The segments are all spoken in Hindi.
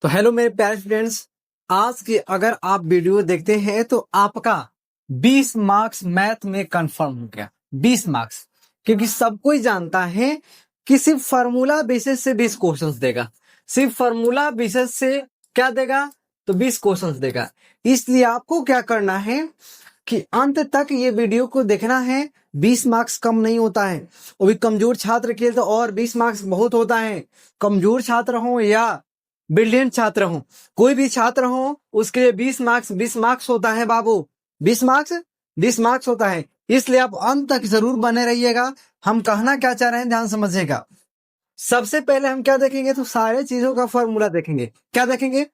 तो हेलो मेरे प्यारे स्टूडेंट्स, आज की अगर आप वीडियो देखते हैं तो आपका 20 मार्क्स मैथ में कंफर्म हो गया। 20 मार्क्स, क्योंकि सब कोई जानता है कि सिर्फ फार्मूला बेसिस से 20 क्वेश्चंस देगा। सिर्फ फार्मूला बेसिस से क्या देगा? तो 20 क्वेश्चंस देगा। इसलिए आपको क्या करना है कि अंत तक ये वीडियो को देखना है। 20 मार्क्स कम नहीं होता है, वो भी कमजोर छात्र के लिए तो और 20 मार्क्स बहुत होता है। कमजोर छात्र हो या ब्रिलियंट छात्र हो, कोई भी छात्र हो, उसके लिए 20 मार्क्स होता है बाबू। 20 मार्क्स होता है। इसलिए आप अंत तक जरूर बने रहिएगा। हम कहना क्या चाह रहे हैं ध्यान समझिएगा। सबसे पहले हम क्या देखेंगे? तो सारे चीजों का फॉर्मूला देखेंगे। क्या देखेंगे?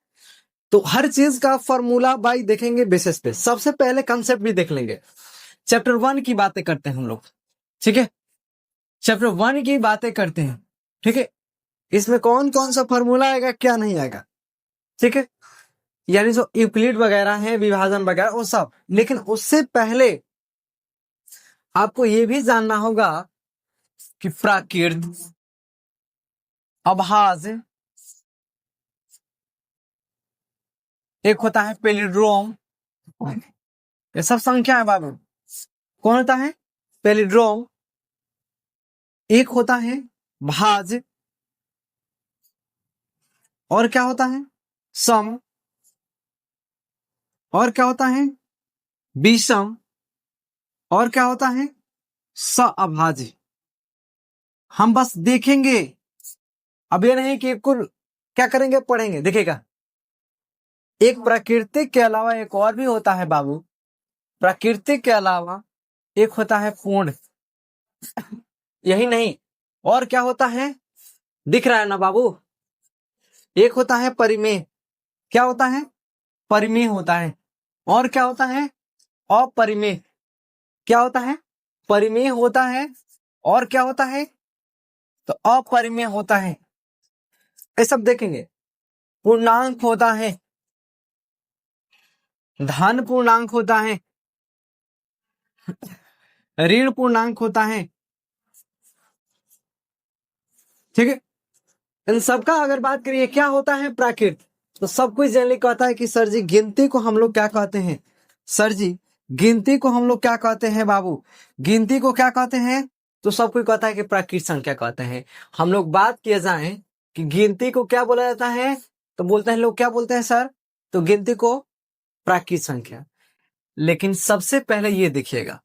तो हर चीज का फॉर्मूला बाई देखेंगे बेसिस पे। सबसे पहले कंसेप्ट भी देख लेंगे। चैप्टर 1 की बातें करते हैं हम लोग, ठीक है? चैप्टर 1 की बातें करते हैं, ठीक है? इसमें कौन कौन सा फॉर्मूला आएगा, क्या नहीं आएगा, ठीक है? यानी जो यूक्लिड वगैरह है, विभाजन वगैरह, वो सब। लेकिन उससे पहले आपको ये भी जानना होगा कि प्राकृत, अभाज्य, एक होता है पैलिंड्रोम, ये सब संख्या है बाबू। कौन होता है? पैलिंड्रोम। एक होता है भाज्य, और क्या होता है? सम। और क्या होता है? विषम। और क्या होता है? सअभाज्य। हम बस देखेंगे, अब ये नहीं कि कुल क्या करेंगे, पढ़ेंगे। देखिएगा, एक प्राकृतिक के अलावा एक और भी होता है बाबू। प्राकृतिक के अलावा एक होता है पूर्ण। यही नहीं, और क्या होता है? दिख रहा है ना बाबू? एक होता है परिमेय। क्या होता है? परिमेय होता है। और क्या होता है? अपरिमेय। क्या होता है? परिमेय होता है। और क्या होता है? तो अपरिमेय होता है। ये सब देखेंगे। पूर्णांक होता है, धन पूर्णांक होता है, ऋण पूर्णांक होता है, ठीक है? इन सबका अगर बात करिए, क्या होता है प्राकृत, तो सब कुछ जनरली कहता है कि सर जी गिनती को हम लोग क्या कहते हैं? सर जी गिनती को हम लोग क्या कहते हैं बाबू? गिनती को क्या कहते हैं? तो सब कोई कहता है कि प्राकृत संख्या कहते हैं। हम लोग बात किए जाए कि गिनती को क्या बोला जाता है, तो बोलते हैं लोग, क्या बोलते हैं सर? तो गिनती को प्राकृत संख्या। लेकिन सबसे पहले ये देखिएगा,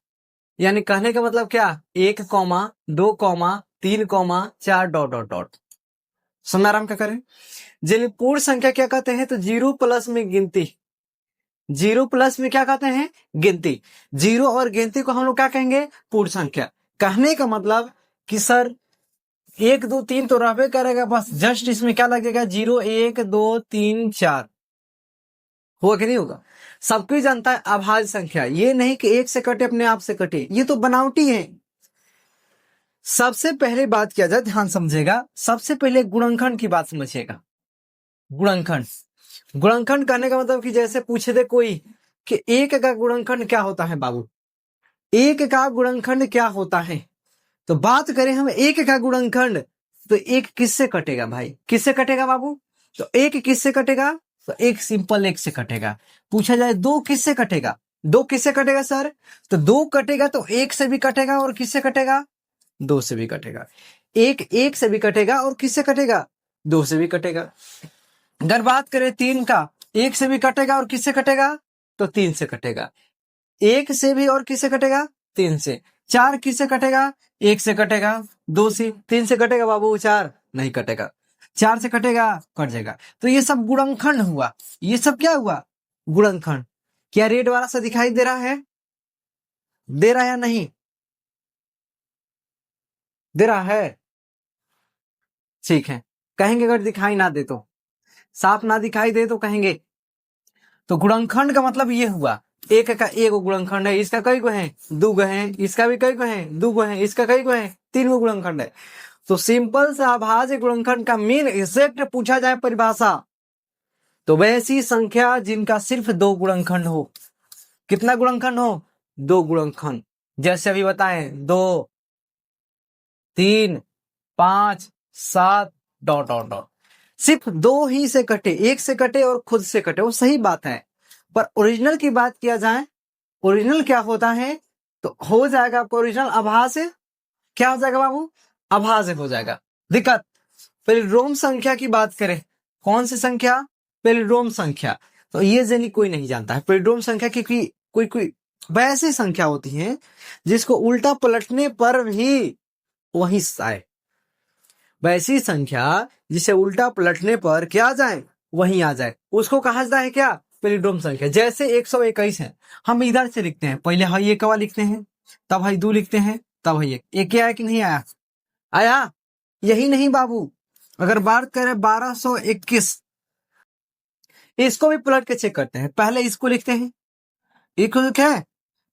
यानी कहने का मतलब क्या? 1,2,3,4 डॉट डॉट डॉट। समय आराम क्या करें? जिन्हें पूर्ण संख्या क्या कहते हैं? तो जीरो प्लस में गिनती। जीरो प्लस में क्या कहते हैं? गिनती। जीरो और गिनती को हम लोग क्या कहेंगे? पूर्ण संख्या। कहने का मतलब कि सर 1 2 3 तो रहबे करेगा, बस जस्ट इसमें क्या लगेगा? 0 1 2 3 4। होगा कि नहीं होगा? सब कोई जानता है अभाज्य संख्या। ये नहीं कि एक से कटे अपने आप से कटे, ये तो बनावटी है। सबसे पहले बात किया जाए, ध्यान समझेगा, सबसे पहले गुणनखंड की बात समझिएगा। गुणनखंड, गुणनखंड कहने का मतलब कि जैसे पूछे थे कोई कि एक का गुणनखंड क्या होता है बाबू? एक का गुणनखंड क्या होता है? तो बात करें हम एक का गुणनखंड, तो एक किससे कटेगा भाई? किससे कटेगा बाबू? तो एक किससे कटेगा? तो एक सिंपल एक से कटेगा। पूछा जाए दो किससे कटेगा? दो किससे कटेगा सर? तो दो कटेगा तो एक से भी कटेगा, और किससे कटेगा? दो से भी कटेगा। एक एक से भी कटेगा, और किससे कटेगा? दो से भी कटेगा। अगर बात करें तीन का, एक से भी कटेगा, और किससे कटेगा? तो तीन से कटेगा। एक से भी, और किससे कटेगा? तीन से। चार किससे कटेगा? एक से कटेगा। दो से। तीन से कटेगा बाबू? चार नहीं कटेगा। चार से कटेगा? कट जाएगा। तो ये सब गुणनखंड हुआ। ये सब क्या हुआ? गुणनखंड। क्या रेड वाला सा दिखाई दे रहा है? दे रहा है या नहीं दे रहा है? ठीक है, कहेंगे अगर दिखाई ना दे तो, साफ ना दिखाई दे तो कहेंगे। तो गुणनखंड का मतलब ये हुआ, एक का एक गुणनखंड है, इसका कई गो है? दो गो है। इसका भी कई गो है? दो गो है। इसका कई गो है? तीन गो गुणनखंड है। तो सिंपल सा अभाज्य गुणनखंड का मेन एग्जैक्ट पूछा जाए परिभाषा, तो वैसी संख्या जिनका सिर्फ दो गुणनखंड हो। कितना गुणनखंड हो? दो गुणनखंड। जैसे अभी बताएं, 2 3 5 7 डॉट डॉट डॉट। सिर्फ दो ही से कटे, एक से कटे और खुद से कटे, वो सही बात है। पर ओरिजिनल की बात किया जाए, ओरिजिनल क्या होता है, तो हो जाएगा आपको ओरिजिनल अभाज्य। क्या हो जाएगा बाबू? अभाज्य हो जाएगा। दिक्कत, पैलिंड्रोम संख्या की बात करें, कौन सी संख्या? पैलिंड्रोम संख्या। तो ये जनी कोई नहीं जानता है पैलिंड्रोम संख्या की कोई कोई वैसी संख्या होती है जिसको उल्टा पलटने पर भी वही आए, वैसी संख्या जिसे उल्टा पलटने पर क्या आ जाए, वही आ जाए, उसको कहा जाता है क्या? पैलिंड्रोम संख्या। जैसे 121 है, हम इधर से लिखते हैं, पहले हाई एक लिखते हैं, तब हाई दो लिखते हैं, तब हाई एक आया कि नहीं आया? आया? यही नहीं बाबू, अगर बात करें 1221, इसको भी पलट के चेक करते हैं। पहले इसको लिखते हैं, इसको लिखे,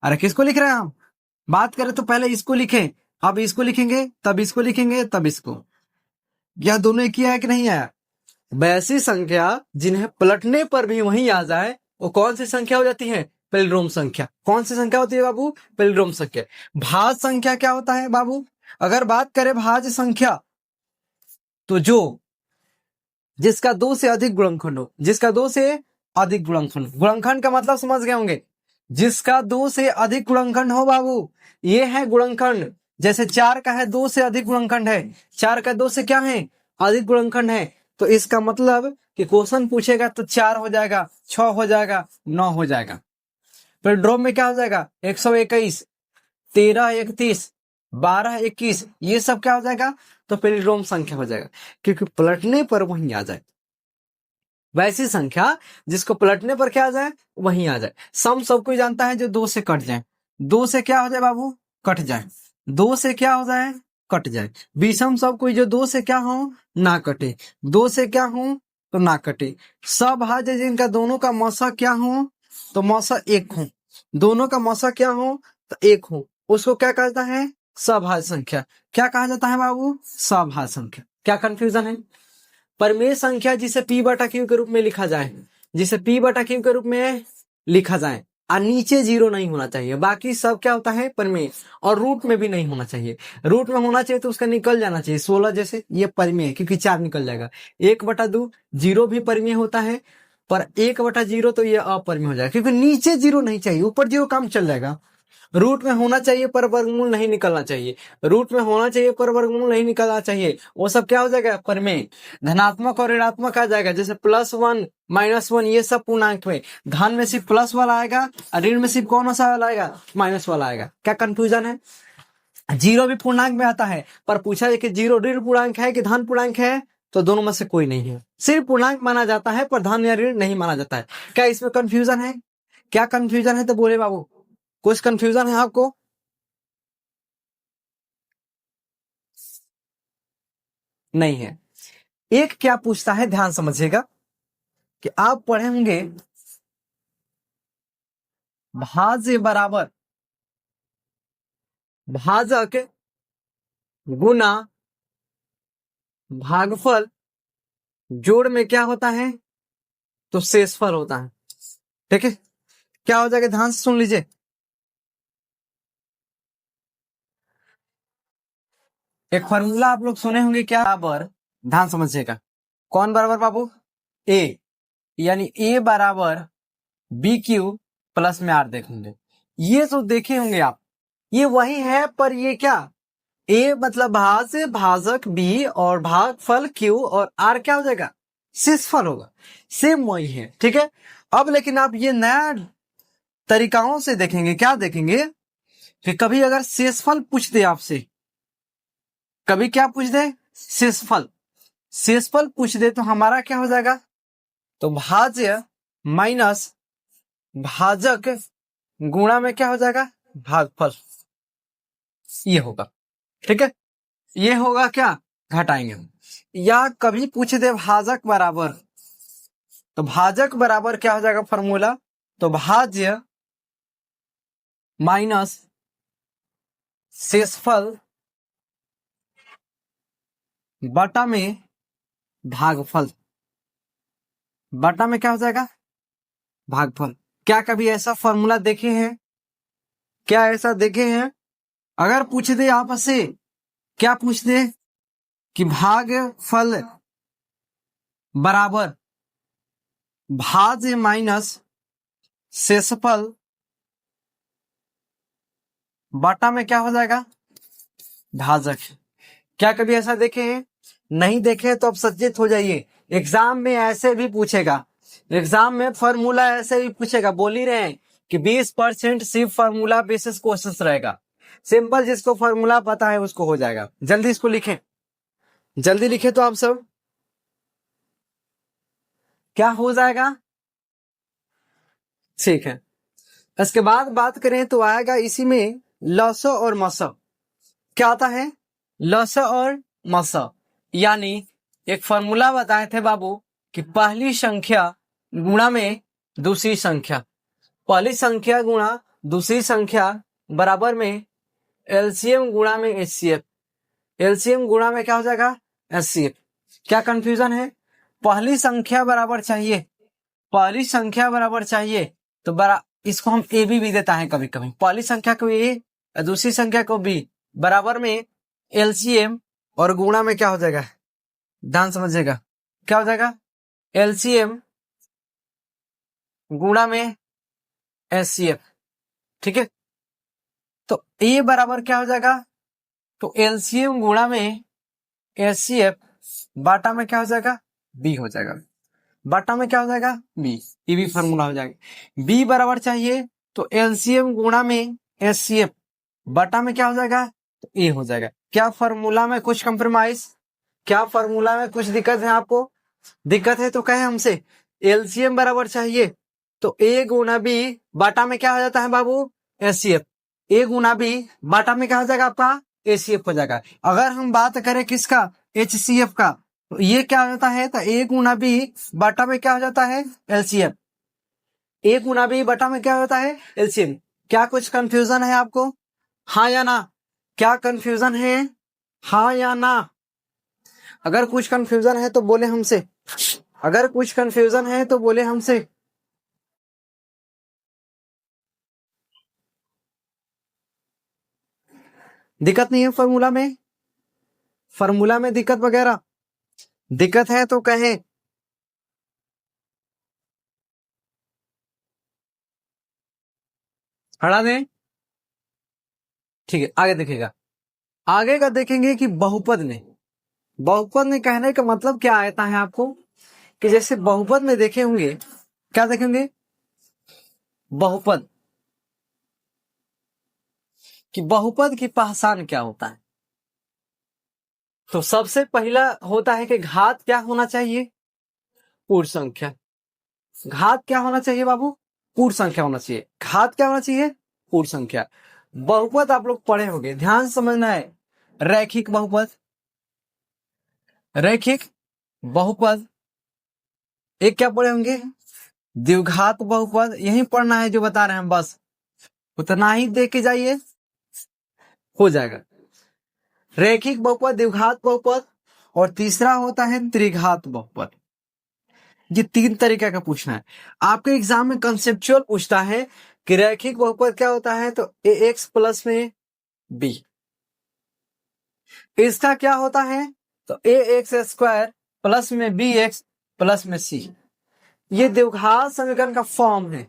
अरे किसको लिख रहे हैं हम? बात करें तो पहले इसको लिखें, अब इसको लिखेंगे, तब इसको लिखेंगे, तब इसको। यह दोनों एक ही आया कि नहीं आया? वैसी संख्या जिन्हें पलटने पर भी वही आ जाए, वो कौन सी संख्या हो जाती है? पैलिंड्रोम संख्या। कौन सी संख्या होती है बाबू? पैलिंड्रोम संख्या। भाज्य संख्या क्या होता है बाबू? अगर बात करें भाज्य संख्या, तो जो जिसका दो से अधिक गुणनखंड हो, जिसका दो से अधिक गुणनखंड, गुणनखंड का मतलब समझ गए होंगे, जिसका दो से अधिक गुणनखंड हो बाबू, ये है गुणनखंड। जैसे 4 का है दो से अधिक गुणनखंड है, 4 का दो से क्या है? अधिक गुणनखंड है। तो इसका मतलब कि क्वेश्चन पूछेगा तो 4 हो जाएगा, 6 हो जाएगा, 9 हो जाएगा। फिर ड्रॉप में क्या हो जाएगा? 121, 13 31, 12 21, ये सब क्या हो जाएगा? तो पैलिंड्रोम संख्या हो जाएगा, क्योंकि पलटने पर वहीं आ जाए। वैसी संख्या जिसको पलटने पर क्या आ जाए, वहीं आ जाए। सम सब कोई जानता है, जो 2 से कट जाए। 2 से क्या हो जाए बाबू? कट जाए। 2 से क्या हो जाए? कट जाए। विषम सब कोई जो 2 से क्या हो? ना कटे। 2 से क्या हो? तो ना कटे। सभाज्य जिनका दोनों का मौसा क्या हो? तो मौसा एक हो। दोनों का मौसा क्या हो? तो एक हो, उसको क्या कहता है? सभाज्य संख्या। क्या कहा जाता है बाबू? सभाज्य संख्या। क्या कंफ्यूजन है? परिमेय संख्या जिसे p बटा क्यू के रूप में लिखा जाए, जिसे p बटा क्यू के रूप में लिखा जाए, और नीचे 0 नहीं होना चाहिए, बाकी सब क्या होता है? परिमेय। और रूट में भी नहीं होना चाहिए। रूट में होना चाहिए तो उसका निकल जाना चाहिए, 16 जैसे ये परिमेय है, क्योंकि 4 निकल जाएगा। 1/2 0 भी परिमेय होता है, पर 1/0 तो ये अपरिमेय हो जाएगा, क्योंकि नीचे 0 नहीं चाहिए, ऊपर 0 काम चल जाएगा। रूट में होना चाहिए पर वर्गमूल नहीं निकलना चाहिए, रूट में होना चाहिए पर वर्गमूल नहीं निकलना चाहिए, वो सब क्या हो जाएगा? परिमेय। धनात्मक और ऋणात्मक आ जाएगा, जैसे +1 -1, ये सब पूर्णांक में। धन में सिर्फ प्लस वाला आएगा, और ऋण में सिर्फ कौन सा वाला आएगा? माइनस वाला आएगा। क्या कंफ्यूजन है? 0 भी पूर्णांक में आता है, पर पूछा जाए कि 0 ऋण पूर्णांक है कि धन पूर्णांक है, तो दोनों में से कोई नहीं है। सिर्फ पूर्णांक माना जाता है, पर धन या ऋण नहीं माना जाता है। क्या इसमें कंफ्यूजन है? क्या कंफ्यूजन है तो बोले बाबू, कुछ कंफ्यूजन है आपको? नहीं है। एक क्या पूछता है, ध्यान समझिएगा, कि आप पढ़े होंगे भाज्य बराबर भाजक गुना भागफल, जोड़ में क्या होता है? तो शेषफल होता है। ठीक है, क्या हो जाएगा? ध्यान से सुन लीजिए। एक फॉर्मूला आप लोग सुने होंगे, क्या? बराबर, ध्यान समझिएगा, कौन बराबर बाबू? ए, यानी ए बराबर बी क्यू प्लस में आर देखेंगे। ये तो देखे होंगे आप, ये वही है, पर ये क्या? ए मतलब भाज्य, भाजक बी, और भागफल क्यू, और आर क्या हो जाएगा? शेषफल होगा। सेम वही है। ठीक है, अब लेकिन आप ये नया तरीकाओं से देखेंगे। क्या देखेंगे? कि कभी अगर शेषफल पूछ दे आपसे, कभी क्या पूछ दे? शेषफल। शेषफल पूछ दे तो हमारा क्या हो जाएगा? तो भाज्य माइनस भाजक गुणा में क्या हो जाएगा? भागफल। ये होगा। ठीक है, ये होगा क्या? घटाएंगे हम। या कभी पूछ दे भाजक बराबर, तो भाजक बराबर क्या हो जाएगा फॉर्मूला? तो भाज्य माइनस शेषफल बटा में भागफल। बटा में क्या हो जाएगा? भागफल। क्या कभी ऐसा फॉर्मूला देखे हैं? क्या ऐसा देखे हैं? अगर पूछ दे आपसे, क्या पूछ दे? कि भागफल बराबर भाज्य माइनस शेषफल बटा में क्या हो जाएगा, भाजक। क्या कभी ऐसा देखे हैं? नहीं देखे तो अब सचेत हो जाइए, एग्जाम में ऐसे भी पूछेगा, एग्जाम में फॉर्मूला ऐसे भी पूछेगा। बोल ही रहे हैं कि 20% सिर्फ फॉर्मूला बेसिस क्वेश्चंस रहेगा। सिंपल, जिसको फॉर्मूला पता है उसको हो जाएगा। जल्दी इसको लिखें, जल्दी लिखे तो आप सब, क्या हो जाएगा, ठीक है। इसके बाद बात करें तो आएगा इसी में लसो और मसो। क्या आता है, लसो और मसो, यानी एक फॉर्मूला बताए थे बाबू कि पहली संख्या गुणा में दूसरी संख्या, पहली संख्या गुणा दूसरी संख्या बराबर में एलसीएम गुणा में एचसीएफ, एलसीएम गुणा में क्या हो जाएगा, एचसीएफ। क्या कंफ्यूजन है, पहली संख्या बराबर चाहिए, पहली संख्या बराबर चाहिए तो इसको हम ए भी देता है कभी कभी, पहली संख्या को ए दूसरी संख्या को बी, बराबर में एलसीएम और गुणा में क्या हो जाएगा, ध्यान समझिएगा, क्या हो जाएगा, एलसीएम गुणा में एचसीएफ। ठीक है, तो ए बराबर क्या हो जाएगा, तो एलसीएम गुणा में एचसीएफ बाटा में क्या हो जाएगा, बी हो जाएगा, बाटा में क्या हो जाएगा, बी, ये भी फॉर्मूला हो जाएगा। बी बराबर चाहिए तो एलसीएम गुणा में एचसीएफ बाटा में क्या हो जाएगा, तो ए हो जाएगा। क्या फॉर्मूला में कुछ कंप्रोमाइज, क्या फॉर्मूला में कुछ दिक्कत है आपको, दिक्कत है तो कहे हमसे। एलसीएम बराबर चाहिए तो ए गुणा बी बाटा में क्या हो जाता है बाबू, एचसीएफ, ए गुणा बी बाटा में क्या हो जाएगा आपका, एचसीएफ हो जाएगा। अगर हम बात करें किसका, एचसीएफ का, तो ये क्या हो जाता है, तो ए गुणा बी बाटा में क्या हो जाता है, एलसीएम, ए गुणा बी बटा में क्या होता है, एलसीएम। क्या कुछ कंफ्यूजन है आपको, हाँ या ना, क्या कंफ्यूजन है, हाँ या ना? अगर कुछ कंफ्यूजन है तो बोले हमसे, अगर कुछ कंफ्यूजन है तो बोले हमसे। दिक्कत नहीं है फॉर्मूला में, फॉर्मूला में दिक्कत वगैरह, दिक्कत है तो कहें। हटा दें, ठीक है। आगे देखिएगा, आगे का देखेंगे कि बहुपद में, बहुपद में कहने का मतलब क्या आता है आपको, कि जैसे बहुपद में देखे होंगे, क्या देखेंगे, बहुपद, कि बहुपद की पहचान क्या होता है। तो सबसे पहला होता है कि घात क्या होना चाहिए, पूर्ण संख्या। घात क्या होना चाहिए बाबू, पूर्ण संख्या होना चाहिए। घात क्या होना चाहिए, पूर्ण संख्या। बहुपद आप लोग पढ़े होंगे, ध्यान समझना है। रैखिक बहुपद, रैखिक बहुपद, एक क्या पढ़े होंगे, द्विघात बहुपद। यही पढ़ना है जो बता रहे हैं, बस उतना ही देख के जाइए, हो जाएगा। रैखिक बहुपद, द्विघात बहुपद, और तीसरा होता है त्रिघात बहुपद। ये तीन तरीके का पूछना है आपके एग्जाम में। कंसेप्चुअल पूछता है कि रैखिक बहुपद क्या होता है, तो ए एक्स प्लस में बी, इसका क्या होता है, तो ए एक्स स्क्वायर प्लस में बी एक्स प्लस में सी। ये द्विघात समीकरण का फॉर्म है।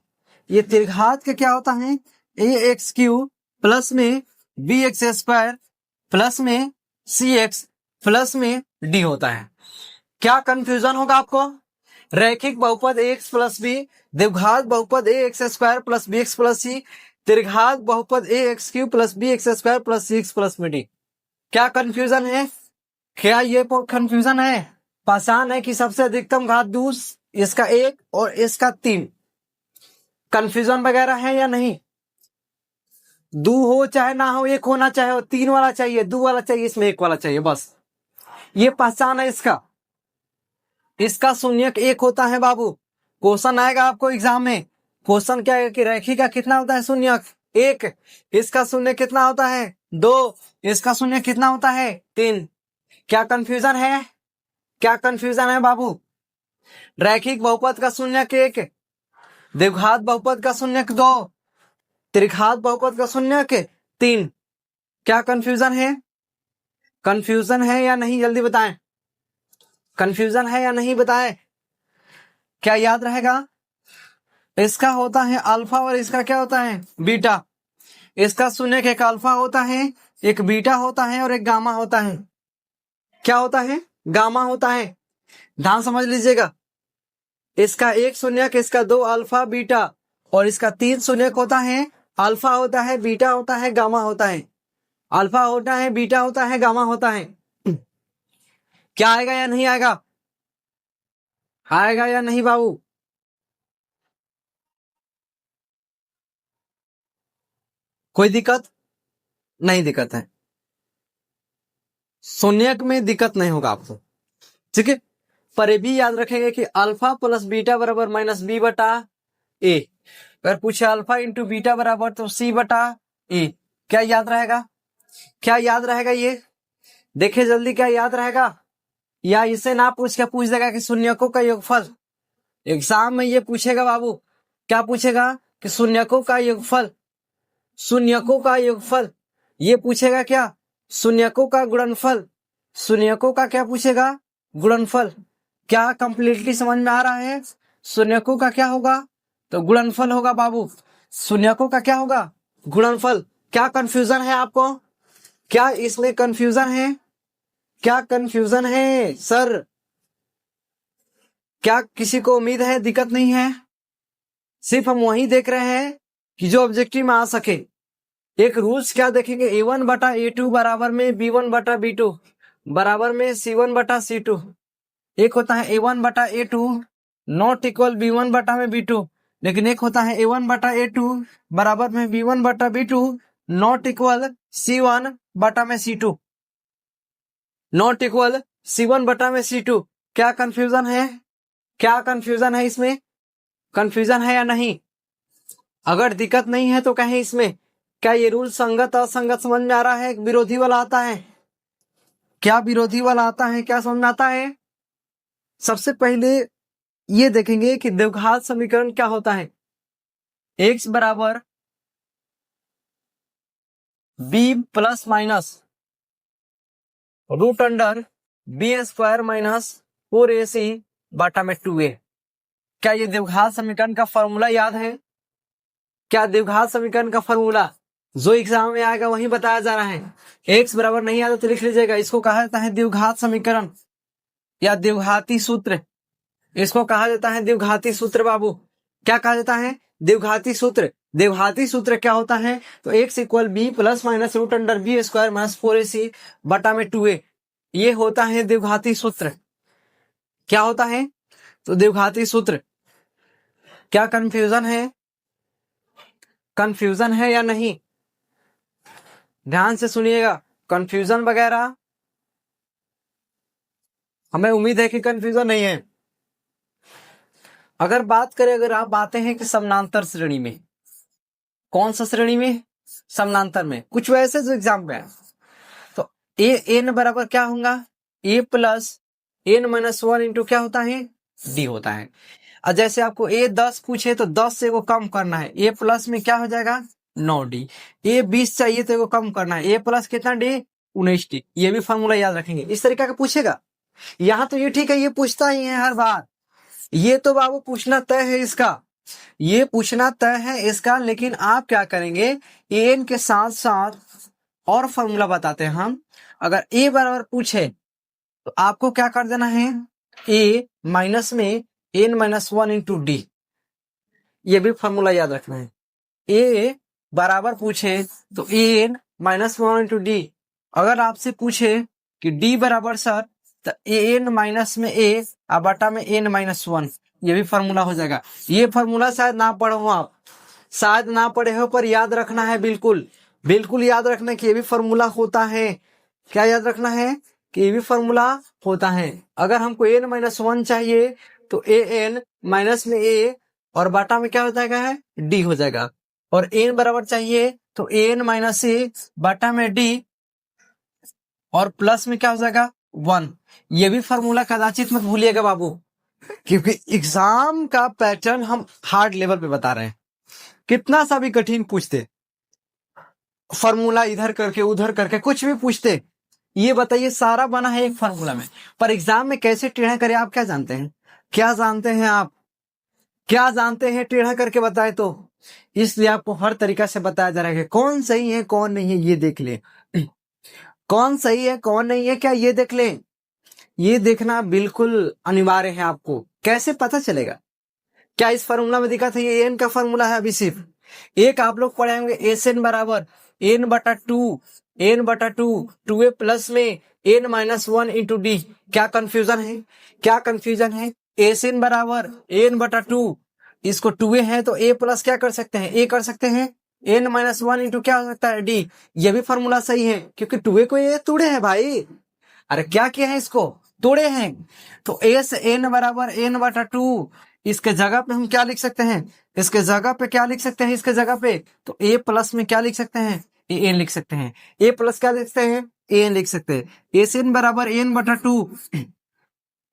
ये त्रिघात का क्या होता है, ए एक्स क्यू प्लस में बी एक्स स्क्वायर प्लस में सी एक्स प्लस में डी होता है। क्या कंफ्यूजन होगा आपको, रैखिक बहुपद ए एक्स प्लस बी, द्विघात बहुपद A X square plus B X plus C, त्रिघात बहुपद A X cube plus B X square plus C X plus में डी। क्या कंफ्यूजन है, क्या ये कंफ्यूजन है, पहचान है कि सबसे अधिकतम घात दूस, इसका एक और इसका तीन, कंफ्यूजन वगैरह है या नहीं। दो हो चाहे ना हो, एक होना चाहे हो, तीन वाला चाहिए, दो वाला चाहिए, इसमें एक वाला चाहिए, बस ये पहचान है इसका। इसका शून्यक एक होता है बाबू। क्वेश्चन आएगा आपको एग्जाम में, क्वेश्चन क्या है कि रैखिक का कितना होता है शून्यक, एक। इसका शून्य कितना होता है, दो। इसका शून्य कितना होता है, तीन। क्या कंफ्यूजन है, क्या कंफ्यूजन है बाबू, रैखिक बहुपद का शून्यक एक, द्विघात बहुपद का शून्यक दो, त्रिघात बहुपद का शून्यक तीन। क्या कंफ्यूजन है, कंफ्यूजन है या नहीं, जल्दी बताएं। कंफ्यूजन है या नहीं बताए? क्या याद रहेगा? इसका होता है अल्फा और इसका क्या होता है? बीटा। इसका शून्य एक अल्फा होता है, एक बीटा होता है और एक गामा होता है। क्या होता है? गामा होता है। ध्यान समझ लीजिएगा, इसका एक शून्यक, इसका दो अल्फा बीटा और इसका तीन शून्यक होता है। अल्फा होता है, बीटा होता है, गामा होता है। अल्फा होता है, बीटा होता है, गामा होता है। क्या आएगा या नहीं आएगा? आएगा या नहीं बाबू? कोई दिक्कत नहीं? दिक्कत है, शून्यक में दिक्कत नहीं होगा आपको, ठीक है। पर ये भी याद रखेंगे कि अल्फा प्लस बीटा बराबर माइनस बी बटा ए। अगर पूछे अल्फा इंटू बीटा बराबर तो सी बटा ए। क्या याद रहेगा? क्या याद रहेगा? ये देखे जल्दी, क्या याद रहेगा? या इसे ना पूछ के पूछ देगा कि शून्यकों का योगफल। एग्जाम में ये पूछेगा बाबू, क्या पूछेगा? कि शून्यकों का योगफल, शून्यकों का योगफल। ये पूछेगा क्या? शून्यकों का गुणनफल। शून्यकों का क्या पूछेगा? गुणनफल। क्या कंप्लीटली समझ में आ रहा है? शून्यकों का क्या होगा? तो गुणनफल होगा बाबू। शून्यकों का क्या होगा? गुणनफल। क्या कंफ्यूजन है आपको? क्या इसमें कंफ्यूजन है? क्या कंफ्यूजन है सर? क्या किसी को उम्मीद है? दिक्कत नहीं है? सिर्फ हम वही देख रहे हैं कि जो ऑब्जेक्टिव में आ सके। एक रूल्स क्या देखेंगे? a1 बटा a2 बराबर में b1 बटा b2 बराबर में c1 बटा c2। एक होता है a1 बटा a2 नॉट इक्वल b1 बटा में b2, लेकिन एक होता है a1 बटा a2 बराबर में b1 बटा b2 नॉट इक्वल c1 बटा में c2, नॉट इक्वल c1 बटा में c2। क्या कंफ्यूजन है? क्या कंफ्यूजन है इसमें? कंफ्यूजन है या नहीं? अगर दिक्कत नहीं है तो कहें इसमें क्या ये रूल संगत असंगत समझ में आ रहा है? विरोधी वाला आता है? क्या विरोधी वाला आता है? क्या समझ में आता है? सबसे पहले ये देखेंगे कि द्विघात समीकरण क्या होता है। x बराबर b plus minus root under B square minus 4ac बटा में 2a। क्या ये द्विघात समीकरण का फॉर्मूला याद है? क्या द्विघात समीकरण का फॉर्मूला जो एग्जाम में आएगा वही बताया जा रहा है। x बराबर नहीं आता तो लिख लीजिएगा, इसको कहा जाता है द्विघात समीकरण या द्विघाती सूत्र। इसको कहा जाता है द्विघाती सूत्र बाबू। क्या कहा जाता है? द्विघाती सूत्र। द्विघाती सूत्र क्या होता है? तो x equal B plus minus root under B square minus 4ac बटा में 2a। ये होता है द्विघाती सूत्र। क्या होता है? तो द्विघाती सूत्र। क्या कंफ्यूजन है? कंफ्यूजन है या नहीं? ध्यान से सुनिएगा, कंफ्यूजन वगैरह हमें उम्मीद है कि कंफ्यूजन नहीं है। अगर बात करें, अगर आप आते हैं कि समानांतर श्रेणी में, कौन सा श्रेणी में? समानांतर में। कुछ वैसे जो एग्जाम में है तो ए एन बराबर क्या होगा? ए प्लस एन माइनस 1 इंटू क्या होता है? डी होता है। और जैसे आपको ए 10 पूछे तो 10 से को कम करना है, ए प्लस में क्या हो जाएगा? 9d। ए 20 चाहिए तो कम करना है, ए प्लस कितना डी? 19d। ये भी फॉर्मूला याद रखेंगे, इस तरीके का पूछेगा। यहाँ तो ये ठीक है, ये पूछता ही है हर बार। ये तो बाबू पूछना तय है इसका, ये पूछना तय है इसका। लेकिन आप क्या करेंगे? एन के साथ साथ और फॉर्मूला बताते हैं हम। अगर ए बराबर पूछे तो आपको क्या कर देना है? ए माइनस में एन माइनस 1 इंटू डी। ये भी फॉर्मूला याद रखना है। ए बराबर पूछे तो एन माइनस 1 इंटू डी। अगर आपसे पूछे कि डी बराबर सर तो एन माइनस में ए बटा में एन माइनस 1, ये भी फॉर्मूला हो जाएगा। ये फॉर्मूला शायद ना पढ़े हो आप, शायद ना पढ़े हो, पर याद रखना है, बिल्कुल बिल्कुल याद रखना कि ये भी फॉर्मूला होता है। क्या याद रखना है? कि ये भी फॉर्मूला होता है। अगर हमको एन माइनस 1 चाहिए तो ए एन माइनस में ए और बाटा में क्या हो जाएगा? है डी हो जाएगा। और एन बराबर चाहिए तो एन माइनस ए बाटा में डी और प्लस में क्या हो जाएगा? 1। ये भी फॉर्मूला कदाचित मत भूलिएगा बाबू, क्योंकि एग्जाम का पैटर्न हम हार्ड लेवल पे बता रहे हैं। कितना सा भी कठिन पूछते, फॉर्मूला इधर करके उधर करके कुछ भी पूछते, ये बताइए, सारा बना है एक फार्मूला में, पर एग्जाम में कैसे टेढ़ा करे आप क्या जानते हैं? क्या जानते हैं आप? क्या जानते हैं? टेढ़ा करके बताए तो। इसलिए आपको हर तरीका से बताया जा रहा है कि कौन सही है कौन नहीं है, ये देख ले। कौन सही है कौन नहीं है, क्या ये देख ले। ये देखना बिल्कुल अनिवार्य है आपको। कैसे पता चलेगा? क्या इस फार्मूला में दिखा था? ये एन का फार्मूला है। अभी सिर्फ एक आप लोग पढ़े होंगे, एस एन बराबर एन बटा टू, एन बटा टू ए प्लस में N minus one into D. क्या कंफ्यूजन है? क्या कंफ्यूजन है? एस एन बराबर एन बटा टू, इसको टू ए है तो ए प्लस क्या कर सकते हैं? ए कर सकते हैं। एन माइनस वन इंटू क्या हो सकता है? डी। ये भी फार्मूला सही है क्योंकि टू ए को ए तोड़े हैं भाई। अरे क्या किया है? इसको तोड़े हैं। तो एस एन बराबर एन बटा टू, इसके जगह पे हम क्या लिख सकते हैं? इसके जगह पे क्या लिख सकते हैं? इसके जगह पे तो ए प्लस में क्या लिख सकते हैं? ए एन लिख सकते हैं। ए प्लस क्या लिख सकते हैं? ए एन लिख सकते हैं। एस एन बराबर एन बटा टू,